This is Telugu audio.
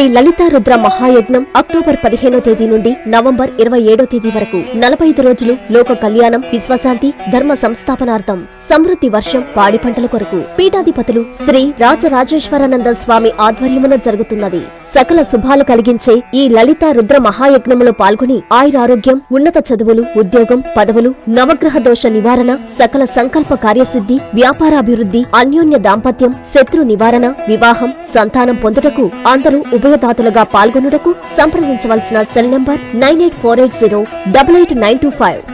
శ్రీ లలితా రుద్ర మహాయజ్ఞం అక్టోబర్ 15వ తేదీ నుండి నవంబర్ 27వ తేదీ వరకు 45 రోజులు లోక కళ్యాణం, విశ్వశాంతి, ధర్మ సంస్థాపనార్థం, సమృద్ధి వర్షం, పాడి పంటల కొరకు పీఠాధిపతులు శ్రీ రాజరాజేశ్వరానంద స్వామి ఆధ్వర్యమున జరుగుతున్నది. సకల శుభాలు కలిగించే ఈ లలితా రుద్ర మహాయజ్ఞములో పాల్గొని ఆయురారోగ్యం, ఉన్నత చదువులు, ఉద్యోగం, పదవులు, నవగ్రహ దోష నివారణ, సకల సంకల్ప కార్యసిద్ధి, వ్యాపారాభివృద్ధి, అన్యోన్య దాంపత్యం, శత్రు నివారణ, వివాహం, సంతానం పొందుటకు అందరూ ఉభయదాతలుగా పాల్గొనుటకు సంప్రదించవలసిన సెల్ నంబర్ 9848088925.